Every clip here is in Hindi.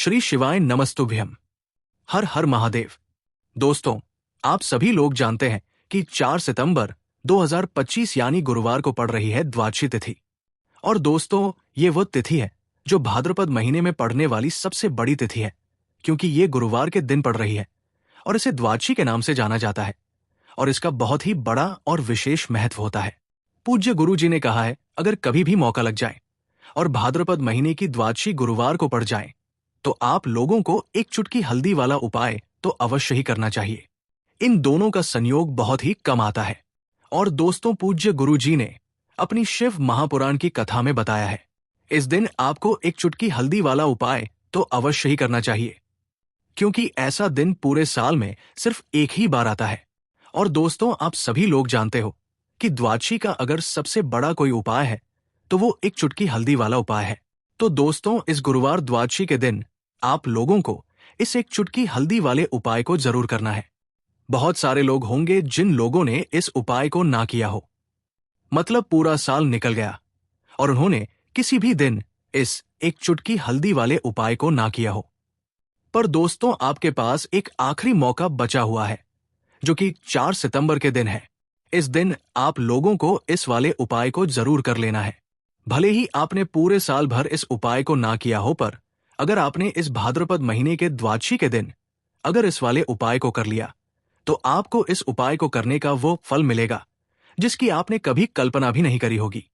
श्री शिवाय नमस्तुभ्यम। हर हर महादेव। दोस्तों, आप सभी लोग जानते हैं कि 4 सितंबर 2025 यानी गुरुवार को पड़ रही है द्वादशी तिथि। और दोस्तों, ये वो तिथि है जो भाद्रपद महीने में पड़ने वाली सबसे बड़ी तिथि है, क्योंकि ये गुरुवार के दिन पड़ रही है और इसे द्वादशी के नाम से जाना जाता है और इसका बहुत ही बड़ा और विशेष महत्व होता है। पूज्य गुरु जी ने कहा है, अगर कभी भी मौका लग जाए और भाद्रपद महीने की द्वादशी गुरुवार को पड़ जाए तो आप लोगों को एक चुटकी हल्दी वाला उपाय तो अवश्य ही करना चाहिए। इन दोनों का संयोग बहुत ही कम आता है। और दोस्तों, पूज्य गुरु जी ने अपनी शिव महापुराण की कथा में बताया है, इस दिन आपको एक चुटकी हल्दी वाला उपाय तो अवश्य ही करना चाहिए, क्योंकि ऐसा दिन पूरे साल में सिर्फ एक ही बार आता है। और दोस्तों, आप सभी लोग जानते हो कि द्वादशी का अगर सबसे बड़ा कोई उपाय है तो वो एक चुटकी हल्दी वाला उपाय है। तो दोस्तों, इस गुरुवार द्वादशी के दिन आप लोगों को इस एक चुटकी हल्दी वाले उपाय को जरूर करना है। बहुत सारे लोग होंगे जिन लोगों ने इस उपाय को ना किया हो, मतलब पूरा साल निकल गया और उन्होंने किसी भी दिन इस एक चुटकी हल्दी वाले उपाय को ना किया हो। पर दोस्तों, आपके पास एक आखिरी मौका बचा हुआ है, जो कि 4 सितंबर के दिन है। इस दिन आप लोगों को इस वाले उपाय को जरूर कर लेना है। भले ही आपने पूरे साल भर इस उपाय को ना किया हो, पर अगर आपने इस भाद्रपद महीने के द्वादशी के दिन अगर इस वाले उपाय को कर लिया तो आपको इस उपाय को करने का वो फल मिलेगा जिसकी आपने कभी कल्पना भी नहीं करी होगी।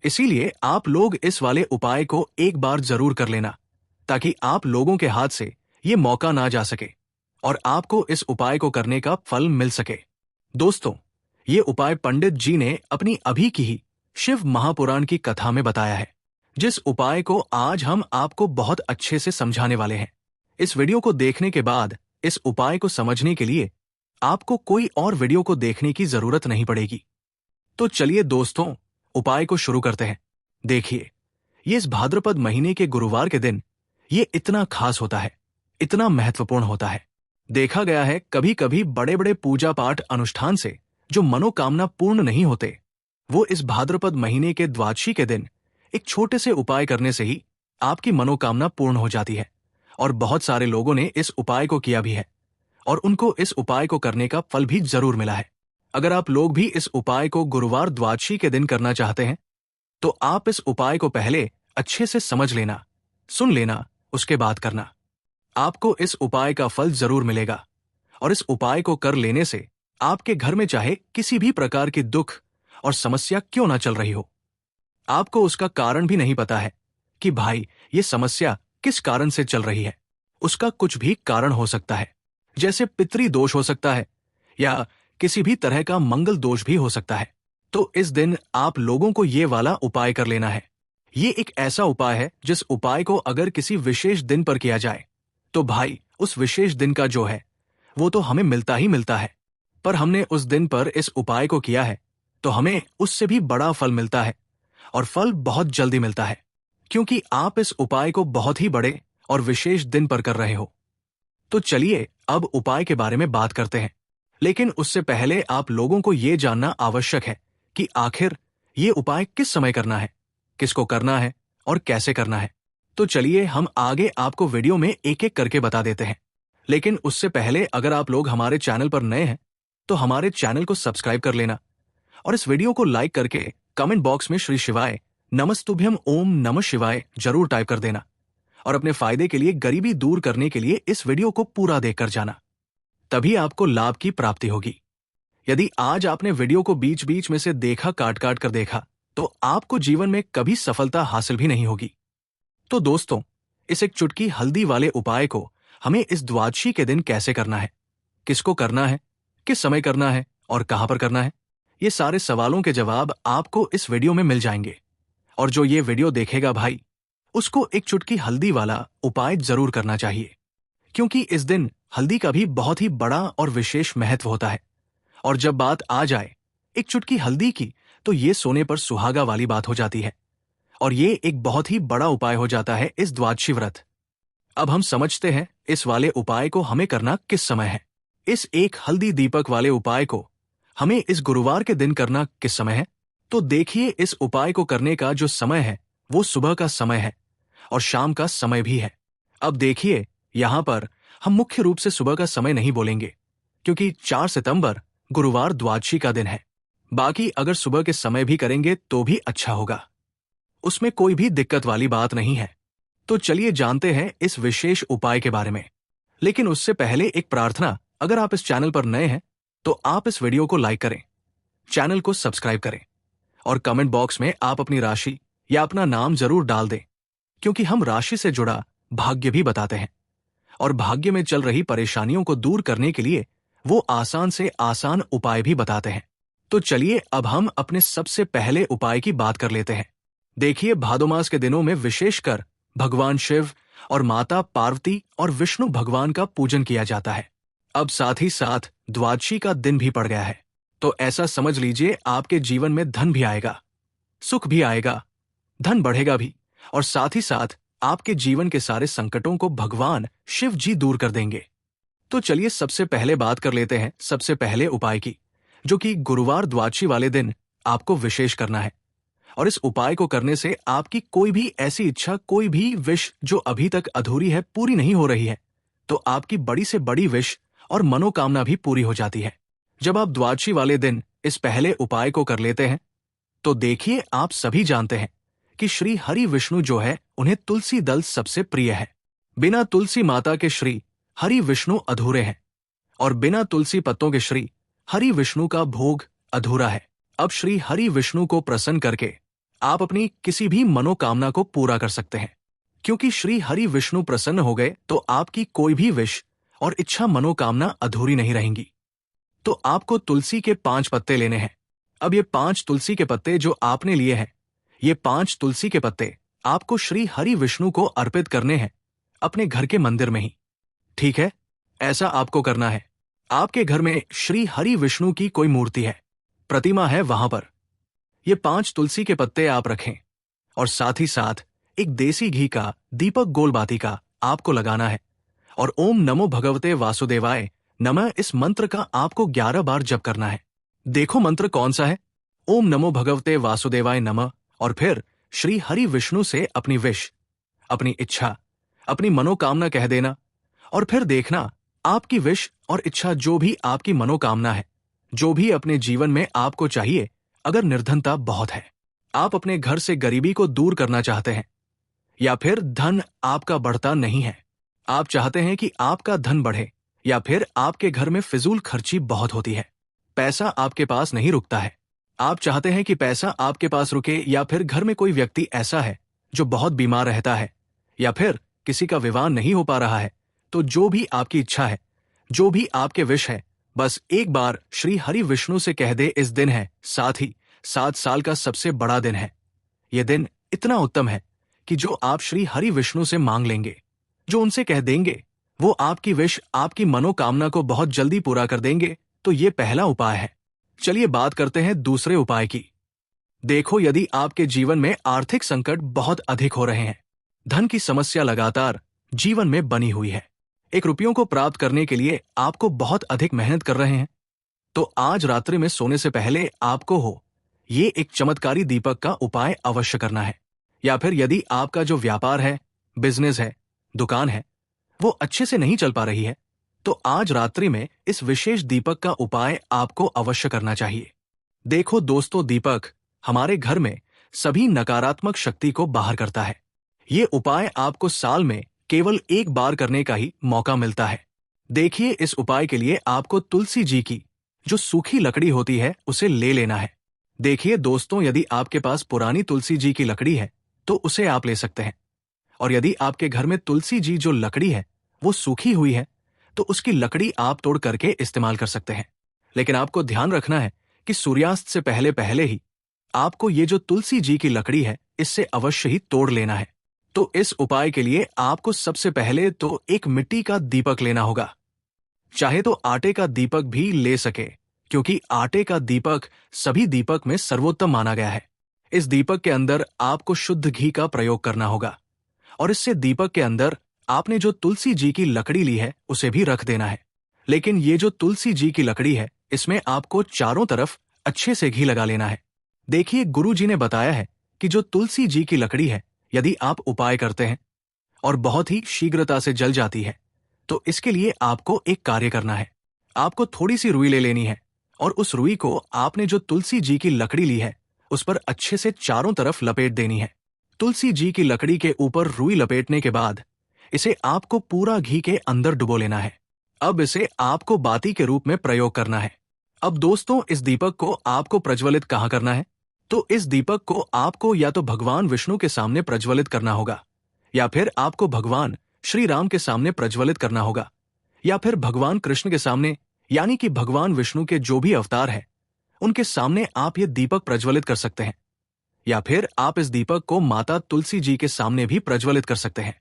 इसीलिए आप लोग इस वाले उपाय को एक बार जरूर कर लेना, ताकि आप लोगों के हाथ से ये मौका ना जा सके और आपको इस उपाय को करने का फल मिल सके। दोस्तों, ये उपाय पंडित जी ने अपनी अभी की ही शिव महापुराण की कथा में बताया है, जिस उपाय को आज हम आपको बहुत अच्छे से समझाने वाले हैं। इस वीडियो को देखने के बाद इस उपाय को समझने के लिए आपको कोई और वीडियो को देखने की जरूरत नहीं पड़ेगी। तो चलिए दोस्तों, उपाय को शुरू करते हैं। देखिए, ये इस भाद्रपद महीने के गुरुवार के दिन ये इतना खास होता है, इतना महत्वपूर्ण होता है। देखा गया है कभी कभी बड़े बड़े पूजा पाठ अनुष्ठान से जो मनोकामना पूर्ण नहीं होते, वो इस भाद्रपद महीने के द्वादशी के दिन एक छोटे से उपाय करने से ही आपकी मनोकामना पूर्ण हो जाती है। और बहुत सारे लोगों ने इस उपाय को किया भी है और उनको इस उपाय को करने का फल भी जरूर मिला है। अगर आप लोग भी इस उपाय को गुरुवार द्वादशी के दिन करना चाहते हैं तो आप इस उपाय को पहले अच्छे से समझ लेना, सुन लेना, उसके बाद करना। आपको इस उपाय का फल जरूर मिलेगा और इस उपाय को कर लेने से आपके घर में चाहे किसी भी प्रकार की दुख और समस्या क्यों ना चल रही हो, आपको उसका कारण भी नहीं पता है कि भाई ये समस्या किस कारण से चल रही है, उसका कुछ भी कारण हो सकता है, जैसे पितृ दोष हो सकता है या किसी भी तरह का मंगल दोष भी हो सकता है। तो इस दिन आप लोगों को ये वाला उपाय कर लेना है। ये एक ऐसा उपाय है जिस उपाय को अगर किसी विशेष दिन पर किया जाए तो भाई उस विशेष दिन का जो है वो तो हमें मिलता ही मिलता है, पर हमने उस दिन पर इस उपाय को किया है तो हमें उससे भी बड़ा फल मिलता है और फल बहुत जल्दी मिलता है, क्योंकि आप इस उपाय को बहुत ही बड़े और विशेष दिन पर कर रहे हो। तो चलिए अब उपाय के बारे में बात करते हैं, लेकिन उससे पहले आप लोगों को यह जानना आवश्यक है कि आखिर ये उपाय किस समय करना है, किसको करना है और कैसे करना है। तो चलिए हम आगे आपको वीडियो में एक एक करके बता देते हैं। लेकिन उससे पहले अगर आप लोग हमारे चैनल पर नए हैं तो हमारे चैनल को सब्सक्राइब कर लेना और इस वीडियो को लाइक करके कमेंट बॉक्स में श्री शिवाय नमस्तुभ्यम ओम नमः शिवाय जरूर टाइप कर देना और अपने फायदे के लिए, गरीबी दूर करने के लिए इस वीडियो को पूरा देखकर जाना, तभी आपको लाभ की प्राप्ति होगी। यदि आज आपने वीडियो को बीच बीच में से देखा, काट काट कर देखा, तो आपको जीवन में कभी सफलता हासिल भी नहीं होगी। तो दोस्तों, इस एक चुटकी हल्दी वाले उपाय को हमें इस द्वादशी के दिन कैसे करना है, किसको करना है, किस समय करना है और कहां पर करना है, ये सारे सवालों के जवाब आपको इस वीडियो में मिल जाएंगे। और जो ये वीडियो देखेगा भाई, उसको एक चुटकी हल्दी वाला उपाय जरूर करना चाहिए, क्योंकि इस दिन हल्दी का भी बहुत ही बड़ा और विशेष महत्व होता है। और जब बात आ जाए एक चुटकी हल्दी की, तो ये सोने पर सुहागा वाली बात हो जाती है और ये एक बहुत ही बड़ा उपाय हो जाता है इस द्वादशी व्रत। अब हम समझते हैं इस वाले उपाय को हमें करना किस समय है। इस एक हल्दी दीपक वाले उपाय को हमें इस गुरुवार के दिन करना किस समय है। तो देखिए, इस उपाय को करने का जो समय है वो सुबह का समय है और शाम का समय भी है। अब देखिए, यहाँ पर हम मुख्य रूप से सुबह का समय नहीं बोलेंगे, क्योंकि 4 सितंबर गुरुवार द्वादशी का दिन है। बाकी अगर सुबह के समय भी करेंगे तो भी अच्छा होगा, उसमें कोई भी दिक्कत वाली बात नहीं है। तो चलिए जानते हैं इस विशेष उपाय के बारे में। लेकिन उससे पहले एक प्रार्थना, अगर आप इस चैनल पर नए हैं तो आप इस वीडियो को लाइक करें, चैनल को सब्सक्राइब करें और कमेंट बॉक्स में आप अपनी राशि या अपना नाम जरूर डाल दें, क्योंकि हम राशि से जुड़ा भाग्य भी बताते हैं और भाग्य में चल रही परेशानियों को दूर करने के लिए वो आसान से आसान उपाय भी बताते हैं। तो चलिए अब हम अपने सबसे पहले उपाय की बात कर लेते हैं। देखिए, भादो मास के दिनों में विशेषकर भगवान शिव और माता पार्वती और विष्णु भगवान का पूजन किया जाता है। अब साथ ही साथ द्वादशी का दिन भी पड़ गया है, तो ऐसा समझ लीजिए आपके जीवन में धन भी आएगा, सुख भी आएगा, धन बढ़ेगा भी, और साथ ही साथ आपके जीवन के सारे संकटों को भगवान शिव जी दूर कर देंगे। तो चलिए सबसे पहले बात कर लेते हैं सबसे पहले उपाय की, जो कि गुरुवार द्वादशी वाले दिन आपको विशेष करना है। और इस उपाय को करने से आपकी कोई भी ऐसी इच्छा, कोई भी विश जो अभी तक अधूरी है, पूरी नहीं हो रही है, तो आपकी बड़ी से बड़ी विश और मनोकामना भी पूरी हो जाती है जब आप द्वादशी वाले दिन इस पहले उपाय को कर लेते हैं। तो देखिए, आप सभी जानते हैं कि श्री हरि विष्णु जो है, उन्हें तुलसी दल सबसे प्रिय है। बिना तुलसी माता के श्री हरि विष्णु अधूरे हैं और बिना तुलसी पत्तों के श्री हरि विष्णु का भोग अधूरा है। अब श्री हरि विष्णु को प्रसन्न करके आप अपनी किसी भी मनोकामना को पूरा कर सकते हैं, क्योंकि श्री हरि विष्णु प्रसन्न हो गए तो आपकी कोई भी विश और इच्छा मनोकामना अधूरी नहीं रहेंगी। तो आपको तुलसी के 5 पत्ते लेने हैं। अब ये 5 तुलसी के पत्ते जो आपने लिए हैं, ये 5 तुलसी के पत्ते आपको श्री हरि विष्णु को अर्पित करने हैं अपने घर के मंदिर में ही। ठीक है, ऐसा आपको करना है। आपके घर में श्री हरि विष्णु की कोई मूर्ति है, प्रतिमा है, वहां पर ये 5 तुलसी के पत्ते आप रखें और साथ ही साथ एक देसी घी का दीपक गोलबाती का आपको लगाना है और ओम नमो भगवते वासुदेवाय नमः इस मंत्र का आपको 11 बार जप करना है। देखो मंत्र कौन सा है, ओम नमो भगवते वासुदेवाय नमः, और फिर श्री हरि विष्णु से अपनी विश, अपनी इच्छा, अपनी मनोकामना कह देना और फिर देखना आपकी विश और इच्छा, जो भी आपकी मनोकामना है, जो भी अपने जीवन में आपको चाहिए। अगर निर्धनता बहुत है, आप अपने घर से गरीबी को दूर करना चाहते हैं, या फिर धन आपका बढ़ता नहीं है, आप चाहते हैं कि आपका धन बढ़े, या फिर आपके घर में फिजूल खर्ची बहुत होती है, पैसा आपके पास नहीं रुकता है, आप चाहते हैं कि पैसा आपके पास रुके, या फिर घर में कोई व्यक्ति ऐसा है जो बहुत बीमार रहता है, या फिर किसी का विवाह नहीं हो पा रहा है, तो जो भी आपकी इच्छा है, जो भी आपके विश है, बस एक बार श्री हरि विष्णु से कह दे। इस दिन है, साथ ही 7 साल का सबसे बड़ा दिन है। यह दिन इतना उत्तम है कि जो आप श्री हरि विष्णु से मांग लेंगे, जो उनसे कह देंगे, वो आपकी विश, आपकी मनोकामना को बहुत जल्दी पूरा कर देंगे। तो ये पहला उपाय है। चलिए बात करते हैं दूसरे उपाय की। देखो, यदि आपके जीवन में आर्थिक संकट बहुत अधिक हो रहे हैं, धन की समस्या लगातार जीवन में बनी हुई है, 1 रुपयों को प्राप्त करने के लिए आपको बहुत अधिक मेहनत कर रहे हैं, तो आज रात्रि में सोने से पहले आपको ये एक चमत्कारी दीपक का उपाय अवश्य करना है। या फिर यदि आपका जो व्यापार है, बिजनेस है, दुकान है, वो अच्छे से नहीं चल पा रही है, तो आज रात्रि में इस विशेष दीपक का उपाय आपको अवश्य करना चाहिए। देखो दोस्तों, दीपक हमारे घर में सभी नकारात्मक शक्ति को बाहर करता है। ये उपाय आपको साल में केवल 1 बार करने का ही मौका मिलता है। देखिए, इस उपाय के लिए आपको तुलसी जी की जो सूखी लकड़ी होती है, उसे ले लेना है। देखिए दोस्तों, यदि आपके पास पुरानी तुलसी जी की लकड़ी है तो उसे आप ले सकते हैं, और यदि आपके घर में तुलसी जी जो लकड़ी है वो सूखी हुई है, तो उसकी लकड़ी आप तोड़ करके इस्तेमाल कर सकते हैं। लेकिन आपको ध्यान रखना है कि सूर्यास्त से पहले पहले ही आपको ये जो तुलसी जी की लकड़ी है, इससे अवश्य ही तोड़ लेना है। तो इस उपाय के लिए आपको सबसे पहले तो एक मिट्टी का दीपक लेना होगा, चाहे तो आटे का दीपक भी ले सके, क्योंकि आटे का दीपक सभी दीपक में सर्वोत्तम माना गया है। इस दीपक के अंदर आपको शुद्ध घी का प्रयोग करना होगा, और इससे दीपक के अंदर आपने जो तुलसी जी की लकड़ी ली है उसे भी रख देना है। लेकिन ये जो तुलसी जी की लकड़ी है, इसमें आपको चारों तरफ अच्छे से घी लगा लेना है। देखिए, गुरु जी ने बताया है कि जो तुलसी जी की लकड़ी है, यदि आप उपाय करते हैं और बहुत ही शीघ्रता से जल जाती है। तो इसके लिए आपको एक कार्य करना है। आपको थोड़ी सी रुई ले लेनी है और उस रुई को आपने जो तुलसी जी की लकड़ी ली है उस पर अच्छे से चारों तरफ लपेट देनी है। तुलसी जी की लकड़ी के ऊपर रुई लपेटने के बाद इसे आपको पूरा घी के अंदर डुबो लेना है। अब इसे आपको बाती के रूप में प्रयोग करना है। अब दोस्तों, इस दीपक को आपको प्रज्वलित कहाँ करना है? तो इस दीपक को आपको या तो भगवान विष्णु के सामने प्रज्वलित करना होगा, या फिर आपको भगवान श्री राम के सामने प्रज्वलित करना होगा, या फिर भगवान कृष्ण के सामने, यानी कि भगवान विष्णु के जो भी अवतार है उनके सामने आप ये दीपक प्रज्वलित कर सकते हैं। या फिर आप इस दीपक को माता तुलसी जी के सामने भी प्रज्वलित कर सकते हैं।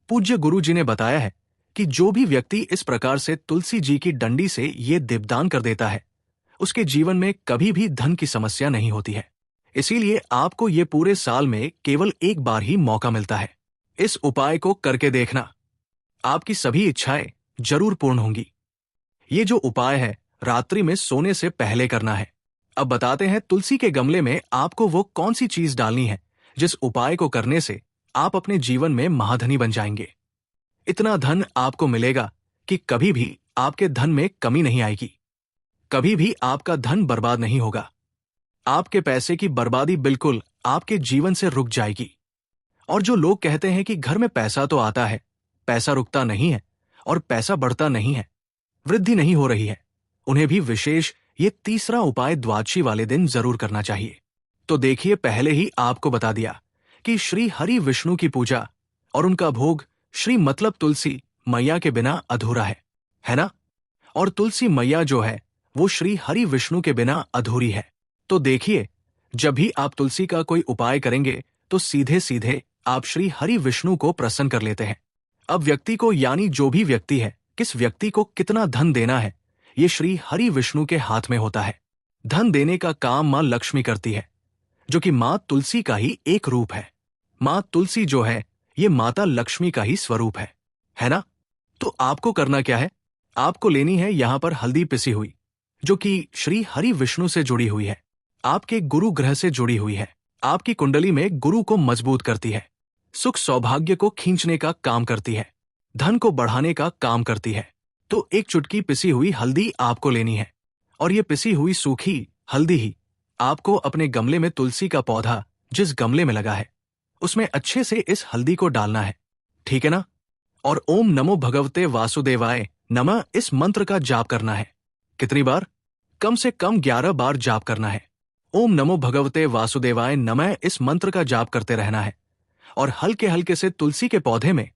पूज्य गुरु जी ने बताया है कि जो भी व्यक्ति इस प्रकार से तुलसी जी की डंडी से ये दीपदान कर देता है उसके जीवन में कभी भी धन की समस्या नहीं होती है। इसीलिए आपको ये पूरे साल में केवल एक बार ही मौका मिलता है। इस उपाय को करके देखना, आपकी सभी इच्छाएं जरूर पूर्ण होंगी। ये जो उपाय है रात्रि में सोने से पहले करना है। अब बताते हैं तुलसी के गमले में आपको वो कौन सी चीज डालनी है जिस उपाय को करने से आप अपने जीवन में महाधनी बन जाएंगे। इतना धन आपको मिलेगा कि कभी भी आपके धन में कमी नहीं आएगी, कभी भी आपका धन बर्बाद नहीं होगा। आपके पैसे की बर्बादी बिल्कुल आपके जीवन से रुक जाएगी। और जो लोग कहते हैं कि घर में पैसा तो आता है, पैसा रुकता नहीं है और पैसा बढ़ता नहीं है, वृद्धि नहीं हो रही है, उन्हें भी विशेष ये तीसरा उपाय द्वादशी वाले दिन जरूर करना चाहिए। तो देखिए, पहले ही आपको बता दिया कि श्री हरि विष्णु की पूजा और उनका भोग श्री मतलब तुलसी मैया के बिना अधूरा है ना? और तुलसी मैया जो है वो श्री हरि विष्णु के बिना अधूरी है। तो देखिए, जब भी आप तुलसी का कोई उपाय करेंगे तो सीधे सीधे आप श्री हरि विष्णु को प्रसन्न कर लेते हैं। अब व्यक्ति को, यानी जो भी व्यक्ति है, किस व्यक्ति को कितना धन देना है ये श्री हरि विष्णु के हाथ में होता है। धन देने का काम मां लक्ष्मी करती है, जो कि मां तुलसी का ही एक रूप है। मां तुलसी जो है ये माता लक्ष्मी का ही स्वरूप है ना? तो आपको करना क्या है? आपको लेनी है यहां पर हल्दी पिसी हुई, जो कि श्री हरि विष्णु से जुड़ी हुई है, आपके गुरु ग्रह से जुड़ी हुई है, आपकी कुंडली में गुरु को मजबूत करती है, सुख सौभाग्य को खींचने का काम करती है, धन को बढ़ाने का काम करती है। तो एक चुटकी पिसी हुई हल्दी आपको लेनी है और ये पिसी हुई सूखी हल्दी ही आपको अपने गमले में, तुलसी का पौधा जिस गमले में लगा है उसमें अच्छे से इस हल्दी को डालना है, ठीक है ना? और ओम नमो भगवते वासुदेवाय नमः इस मंत्र का जाप करना है। कितनी बार? कम से कम 11 बार जाप करना है। ओम नमो भगवते वासुदेवाय नमः इस मंत्र का जाप करते रहना है और हल्के हल्के से तुलसी के पौधे में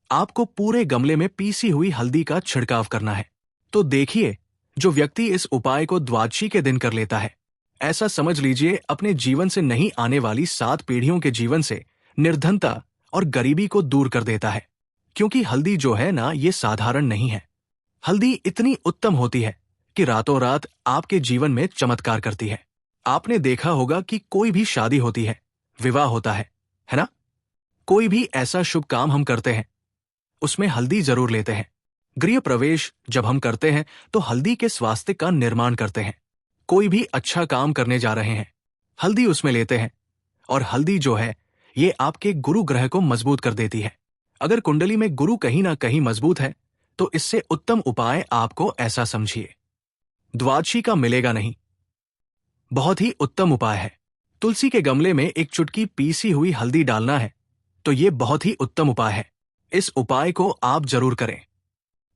आपको पूरे गमले में पीसी हुई हल्दी का छिड़काव करना है। तो देखिए, जो व्यक्ति इस उपाय को द्वादशी के दिन कर लेता है, ऐसा समझ लीजिए अपने जीवन से नहीं आने वाली 7 पीढ़ियों के जीवन से निर्धनता और गरीबी को दूर कर देता है। क्योंकि हल्दी जो है ना, ये साधारण नहीं है। हल्दी इतनी उत्तम होती है कि रातों रात आपके जीवन में चमत्कार करती है। आपने देखा होगा कि कोई भी शादी होती है, विवाह होता है ना? कोई भी ऐसा शुभ काम हम करते हैं उसमें हल्दी जरूर लेते हैं। गृह प्रवेश जब हम करते हैं तो हल्दी के स्वास्थ्य का निर्माण करते हैं। कोई भी अच्छा काम करने जा रहे हैं, हल्दी उसमें लेते हैं। और हल्दी जो है ये आपके गुरु ग्रह को मजबूत कर देती है। अगर कुंडली में गुरु कहीं ना कहीं मजबूत है तो इससे उत्तम उपाय आपको ऐसा समझिए, द्वादशी का मिलेगा नहीं। बहुत ही उत्तम उपाय है। तुलसी के गमले में एक चुटकी पीसी हुई हल्दी डालना है, तो ये बहुत ही उत्तम उपाय है। इस उपाय को आप जरूर करें।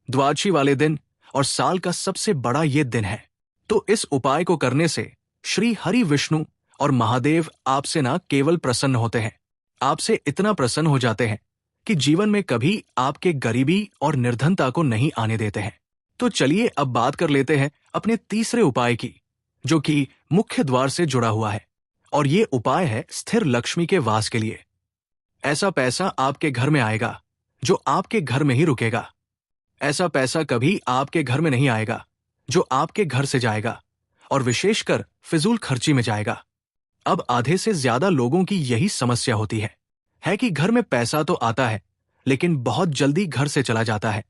द्वादशी वाले दिन और साल का सबसे बड़ा ये दिन है। तो इस उपाय को करने से श्री हरि विष्णु और महादेव आपसे ना केवल प्रसन्न होते हैं, आपसे इतना प्रसन्न हो जाते हैं कि जीवन में कभी आपके गरीबी और निर्धनता को नहीं आने देते हैं। तो चलिए अब बात कर लेते हैं अपने तीसरे उपाय की, जो कि मुख्य द्वार से जुड़ा हुआ है। और ये उपाय है स्थिर लक्ष्मी के वास के लिए। ऐसा पैसा आपके घर में आएगा जो आपके घर में ही रुकेगा। ऐसा पैसा कभी आपके घर में नहीं आएगा जो आपके घर से जाएगा और विशेषकर फिजूल खर्ची में जाएगा। अब आधे से ज्यादा लोगों की यही समस्या होती है कि घर में पैसा तो आता है लेकिन बहुत जल्दी घर से चला जाता है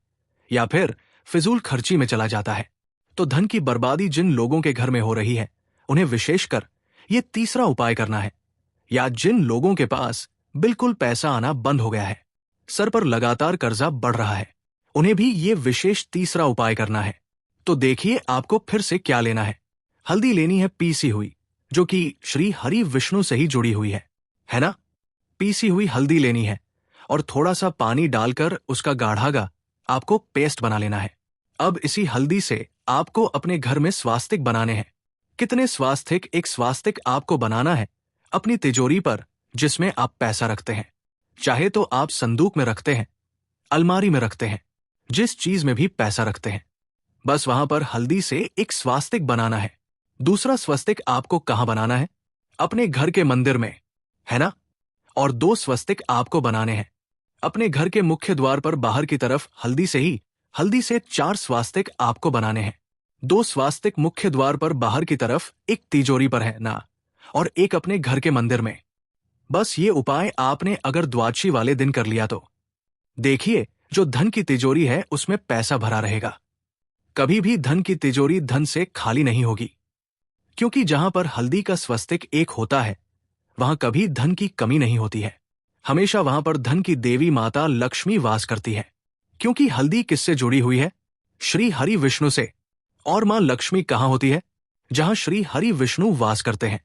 या फिर फिजूल खर्ची में चला जाता है। तो धन की बर्बादी जिन लोगों के घर में हो रही है उन्हें विशेषकर ये तीसरा उपाय करना है। या जिन लोगों के पास बिल्कुल पैसा आना बंद हो गया है, सर पर लगातार कर्जा बढ़ रहा है, उन्हें भी ये विशेष तीसरा उपाय करना है। तो देखिए आपको फिर से क्या लेना है। हल्दी लेनी है पीसी हुई, जो कि श्री हरि विष्णु से ही जुड़ी हुई है ना। पीसी हुई हल्दी लेनी है और थोड़ा सा पानी डालकर उसका गाढ़ा आपको पेस्ट बना लेना है। अब इसी हल्दी से आपको अपने घर में स्वास्तिक बनाने हैं। कितने स्वास्तिक? एक स्वास्तिक आपको बनाना है अपनी तिजोरी पर, जिसमें आप पैसा रखते हैं। चाहे तो आप संदूक में रखते हैं, अलमारी में रखते हैं, जिस चीज में भी पैसा रखते हैं, बस वहां पर हल्दी से एक स्वास्तिक बनाना है। दूसरा स्वस्तिक आपको कहां बनाना है? अपने घर के मंदिर में, है ना। और 2 स्वस्तिक आपको बनाने हैं अपने घर के मुख्य द्वार पर बाहर की तरफ। हल्दी से 4 स्वास्तिक आपको बनाने हैं। 2 स्वास्तिक मुख्य द्वार पर बाहर की तरफ, एक तिजोरी पर है ना, और एक अपने घर के मंदिर में। बस ये उपाय आपने अगर द्वादशी वाले दिन कर लिया तो देखिए जो धन की तिजोरी है उसमें पैसा भरा रहेगा। कभी भी धन की तिजोरी धन से खाली नहीं होगी, क्योंकि जहां पर हल्दी का स्वस्तिक एक होता है वहां कभी धन की कमी नहीं होती है। हमेशा वहां पर धन की देवी माता लक्ष्मी वास करती है, क्योंकि हल्दी किससे जुड़ी हुई है? श्री हरि विष्णु से। और मां लक्ष्मी कहां होती है? जहां श्री हरि विष्णु वास करते हैं।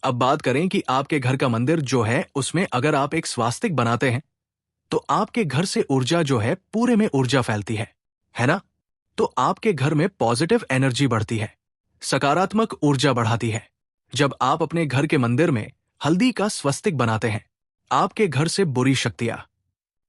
अब बात करें कि आपके घर का मंदिर जो है उसमें अगर आप एक स्वास्तिक बनाते हैं तो आपके घर से ऊर्जा जो है पूरे में ऊर्जा फैलती है ना। तो आपके घर में पॉजिटिव एनर्जी बढ़ती है, सकारात्मक ऊर्जा बढ़ाती है। जब आप अपने घर के मंदिर में हल्दी का स्वस्तिक बनाते हैं, आपके घर से बुरी शक्तियां,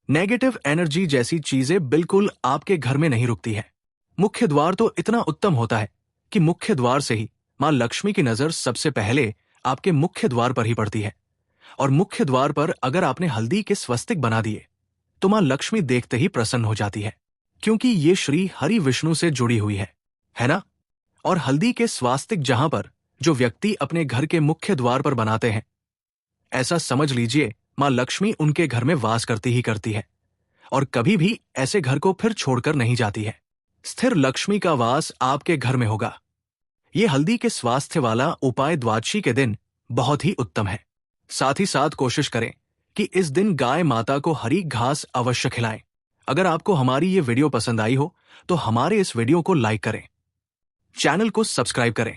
नेगेटिव एनर्जी जैसी चीजें बिल्कुल आपके घर में नहीं रुकती है। मुख्य द्वार तो इतना उत्तम होता है कि मुख्य द्वार से ही मां लक्ष्मी की नजर सबसे पहले आपके मुख्य द्वार पर ही पड़ती है। और मुख्य द्वार पर अगर आपने हल्दी के स्वस्तिक बना दिए तो मां लक्ष्मी देखते ही प्रसन्न हो जाती है, क्योंकि ये श्री हरि विष्णु से जुड़ी हुई है ना। और हल्दी के स्वास्तिक जहां पर जो व्यक्ति अपने घर के मुख्य द्वार पर बनाते हैं, ऐसा समझ लीजिए मां लक्ष्मी उनके घर में वास करती ही करती है और कभी भी ऐसे घर को फिर छोड़कर नहीं जाती है। स्थिर लक्ष्मी का वास आपके घर में होगा। ये हल्दी के स्वास्थ्य वाला उपाय द्वादशी के दिन बहुत ही उत्तम है। साथ ही साथ कोशिश करें कि इस दिन गाय माता को हरी घास अवश्य खिलाएं। अगर आपको हमारी ये वीडियो पसंद आई हो तो हमारे इस वीडियो को लाइक करें, चैनल को सब्सक्राइब करें,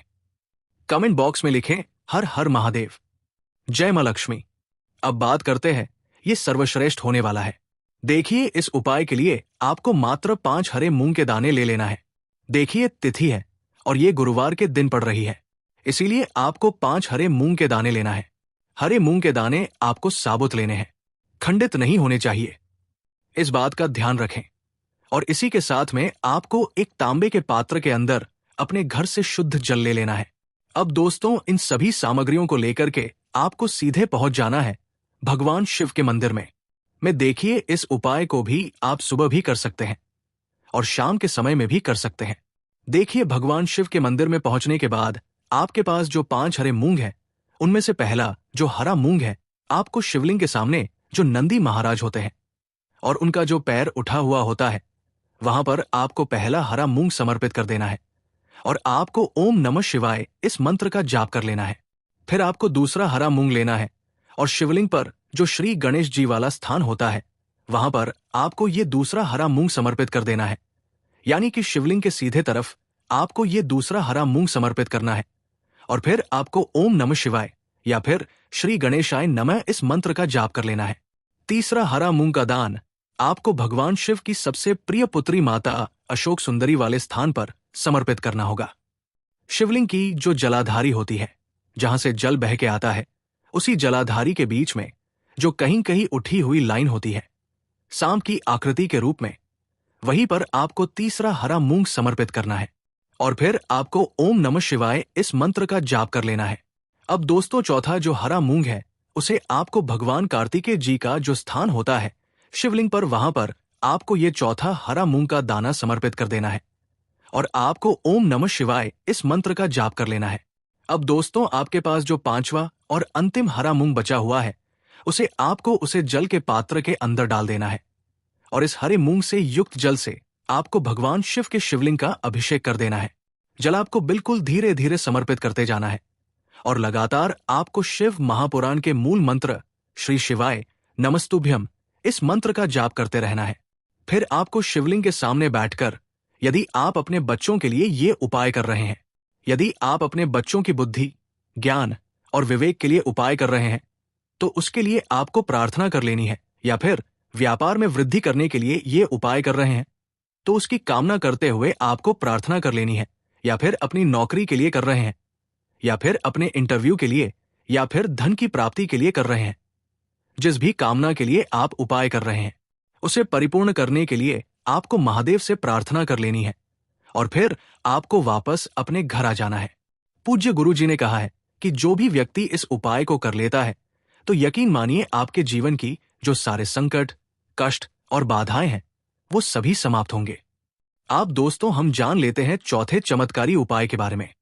कमेंट बॉक्स में लिखें हर हर महादेव, जय मां लक्ष्मी। अब बात करते हैं, ये सर्वश्रेष्ठ होने वाला है। देखिए इस उपाय के लिए आपको मात्र 5 हरे मूंग के दाने ले लेना है। देखिए तिथि है और ये गुरुवार के दिन पड़ रही है, इसीलिए आपको 5 हरे मूंग के दाने लेना है। हरे मूंग के दाने आपको साबुत लेने हैं, खंडित नहीं होने चाहिए, इस बात का ध्यान रखें। और इसी के साथ में आपको एक तांबे के पात्र के अंदर अपने घर से शुद्ध जल ले लेना है। अब दोस्तों इन सभी सामग्रियों को लेकर के आपको सीधे पहुंच जाना है भगवान शिव के मंदिर में। देखिए इस उपाय को भी आप सुबह भी कर सकते हैं और शाम के समय में भी कर सकते हैं। देखिए भगवान शिव के मंदिर में पहुंचने के बाद आपके पास जो 5 हरे मूंग है, उनमें से पहला जो हरा मूंग है, आपको शिवलिंग के सामने जो नंदी महाराज होते हैं और उनका जो पैर उठा हुआ होता है, वहां पर आपको पहला हरा मूंग समर्पित कर देना है और आपको ओम नमः शिवाय इस मंत्र का जाप कर लेना है। फिर आपको दूसरा हरा मूंग लेना है और शिवलिंग पर जो श्री गणेश जी वाला स्थान होता है, वहां पर आपको ये दूसरा हरा मूंग समर्पित कर देना है। यानी कि शिवलिंग के सीधे तरफ आपको ये दूसरा हरा मूंग समर्पित करना है और फिर आपको ओम नमः शिवाय या फिर श्री गणेशाय नमः इस मंत्र का जाप कर लेना है। तीसरा हरा मूंग का दान आपको भगवान शिव की सबसे प्रिय पुत्री माता अशोक सुंदरी वाले स्थान पर समर्पित करना होगा। शिवलिंग की जो जलाधारी होती है, जहां से जल बह के आता है, उसी जलाधारी के बीच में जो कहीं कहीं उठी हुई लाइन होती है सांप की आकृति के रूप में, वहीं पर आपको तीसरा हरा मूंग समर्पित करना है और फिर आपको ओम नमः शिवाय इस मंत्र का जाप कर लेना है। अब दोस्तों चौथा जो हरा मूंग है, उसे आपको भगवान कार्तिकेय जी का जो स्थान होता है शिवलिंग पर, वहां पर आपको ये चौथा हरा मूंग का दाना समर्पित कर देना है और आपको ओम नमः शिवाय इस मंत्र का जाप कर लेना है। अब दोस्तों आपके पास जो 5वां और अंतिम हरा मूंग बचा हुआ है, उसे आपको उसे जल के पात्र के अंदर डाल देना है और इस हरे मूंग से युक्त जल से आपको भगवान शिव के शिवलिंग का अभिषेक कर देना है। जल आपको बिल्कुल धीरे धीरे समर्पित करते जाना है और लगातार आपको शिव महापुराण के मूल मंत्र श्री शिवाय नमस्तुभ्यम इस मंत्र का जाप करते रहना है। फिर आपको शिवलिंग के सामने बैठकर, यदि आप अपने बच्चों के लिए ये उपाय कर रहे हैं, यदि आप अपने बच्चों की बुद्धि, ज्ञान और विवेक के लिए उपाय कर रहे हैं, तो उसके लिए आपको प्रार्थना कर लेनी है। या फिर व्यापार में वृद्धि करने के लिए ये उपाय कर रहे हैं, तो उसकी कामना करते हुए आपको प्रार्थना कर लेनी है। या फिर अपनी नौकरी के लिए कर रहे हैं, या फिर अपने इंटरव्यू के लिए, या फिर धन की प्राप्ति के लिए कर रहे हैं। जिस भी कामना के लिए आप उपाय कर रहे हैं, उसे परिपूर्ण करने के लिए आपको महादेव से प्रार्थना कर लेनी है और फिर आपको वापस अपने घर आ जाना है। पूज्य गुरु जी ने कहा है कि जो भी व्यक्ति इस उपाय को कर लेता है, तो यकीन मानिए आपके जीवन की जो सारे संकट, कष्ट और बाधाएं हैं, वो सभी समाप्त होंगे। आप दोस्तों, हम जान लेते हैं चौथे चमत्कारी उपाय के बारे में।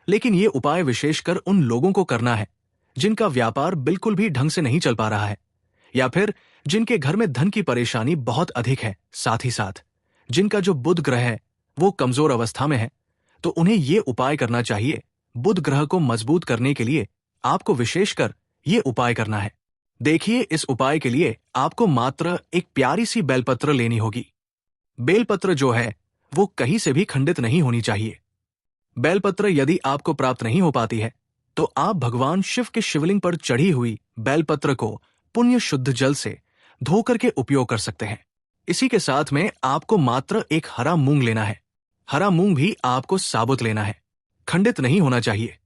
लेकिन ये उपाय विशेषकर उन लोगों को करना है जिनका व्यापार बिल्कुल भी ढंग से नहीं चल पा रहा है, या फिर जिनके घर में धन की परेशानी बहुत अधिक है। साथ ही साथ जिनका जो बुध ग्रह है वो कमजोर अवस्था में है, तो उन्हें ये उपाय करना चाहिए। बुध ग्रह को मजबूत करने के लिए आपको विशेषकर ये उपाय करना है। देखिए, इस उपाय के लिए आपको मात्र एक प्यारी सी बेलपत्र लेनी होगी। बेलपत्र जो है वो कहीं से भी खंडित नहीं होनी चाहिए। बेलपत्र यदि आपको प्राप्त नहीं हो पाती है, तो आप भगवान शिव के शिवलिंग पर चढ़ी हुई बेलपत्र को पुण्य शुद्ध जल से धोकर के उपयोग कर सकते हैं। इसी के साथ में आपको मात्र एक हरा मूंग लेना है। हरा मूंग भी आपको साबुत लेना है, खंडित नहीं होना चाहिए।